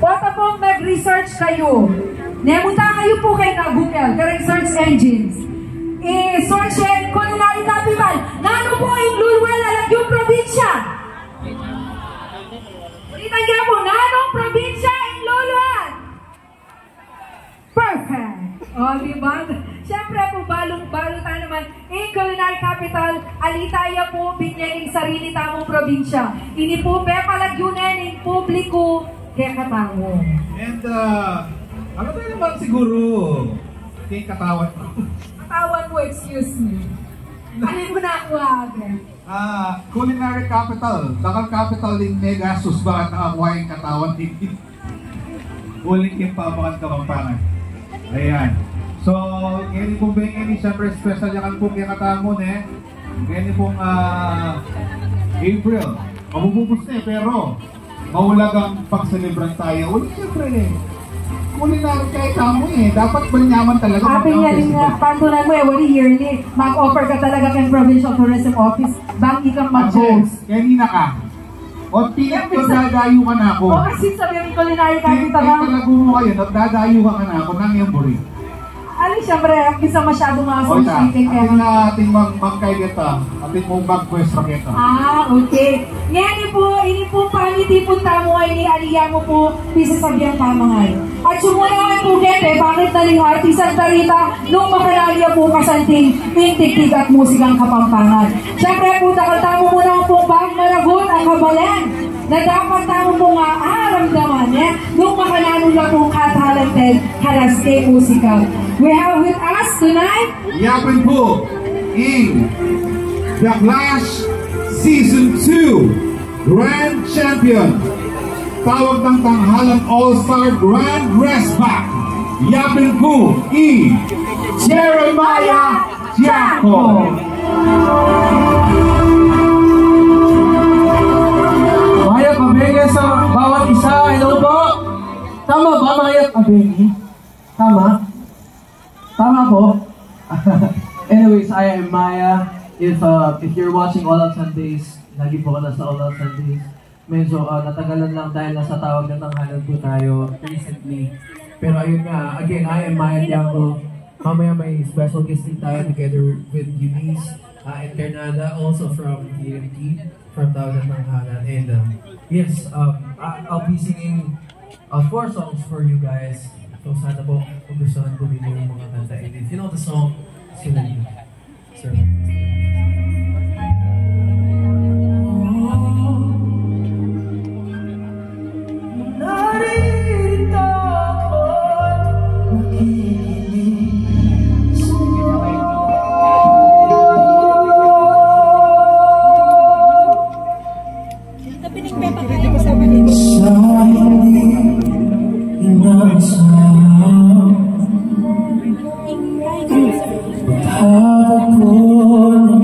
Bata pong mag-research kayo. Nemunta kayo po kayo na Google, karang search engines. Search and culinary capital. Nano po yung Lulwal, alam yung probinsya. Ulitan ka po, nanong probinsya yung Lulwal? Perfect. O, diba? Siyempre po, balong-balutan naman. Culinary capital, alitaya po, binyaning sarili tamong probinsya. Ini po, pepalagyunan yung publiko, kaya katawo. And, ano tayo naman siguro, kay katawan mo? Katawan mo, excuse me. Alin mo na ako agad. Culinary capital, dakang capital din Megasus, bakit nakakuha yung katawan din? Uling yung papakan Kapampangan. Ayan. So, ngayon pong Bengeni, siyempre special yakan po kaya katamon Ngayon pong April. Mabububos na pero mahulagang pag-celebran tayo. Ulit siyempre kulinary kaya kamo dapat banyaman talaga. Sabi niya din nga, pantunan mo wali yearly. Mag-offer ka talaga kang Provincial Tourism Office. Bang ikang mag-host. Kanina ka. O pilit ko dadayo ka na ako. O kasi sabi yung culinary capital lang. Talago mo kayo, dadayo ka na ako nang yung buri. Ano siyempre, isa masyadong associated kaya. Ating magkay kita. Ating mong mag-quest kita. Okay. Ngayon ini po paniti po tamo ay ni Aliyah mo po pisasabihan tamangay. At sumula po kete, bakit naling artisan tarita nung makaralya po kasanting mintiktig at musikang Kapampangan. Siyempre po, tamo mo na po bang maragon ang kabalan na dapat tamo po nga aramdaman nung makalano na po ka-talented haraste musika. We have with us tonight Yapin po in The Clash Season 2 Grand Champion, tawag ng tanghalan All-Star Grand Resback, Yapin po in Jeremiah Jaco. Maya pabigay sa bawat isa. Hello po. Tama ba Maya Abeni? Tama? Tama po. Anyways, I am Maya. If you're watching All Out Sundays, lagi po ka na sa All Out Sundays. Medyo natagalan lang dahil nasa tawag ng tanghalan po tayo recently. Pero ayun nga, again, I am Maya Diango. Mamaya may special guesting tayo together with Eunice and Ternada, also from TNT, from Tawag ng Tanghalan. And yes, I'll be singing 4 songs for you guys. So sana po, kung gustuhan ko din yung mga kanta. And if you know the song, sing it. Sir. Have a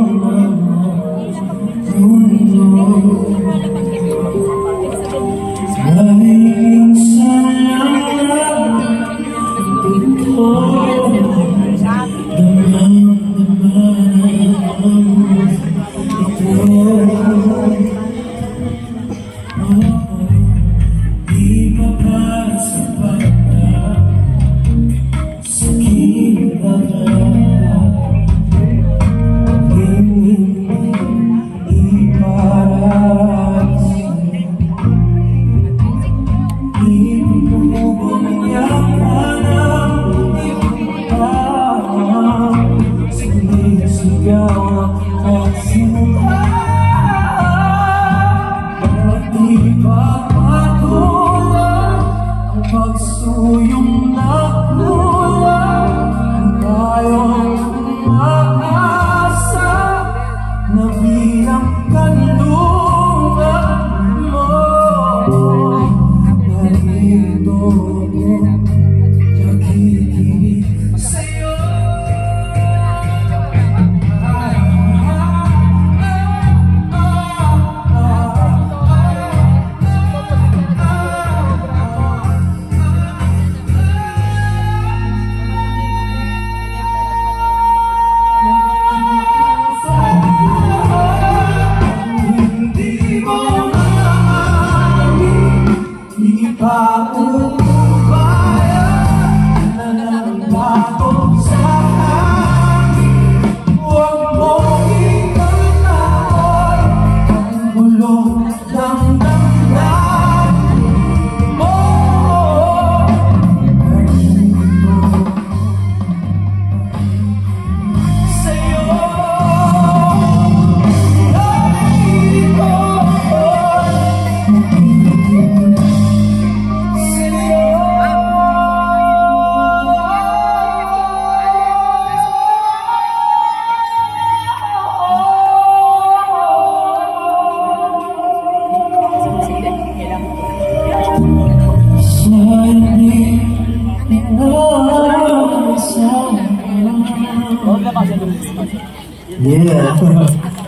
Yeah.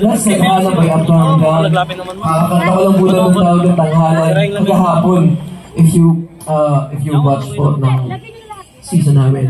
Last na tanghalan by Abdanga. Kakanta ko lang muna ng tawag ng tanghalan kagahapon. If you watch po ng season namin.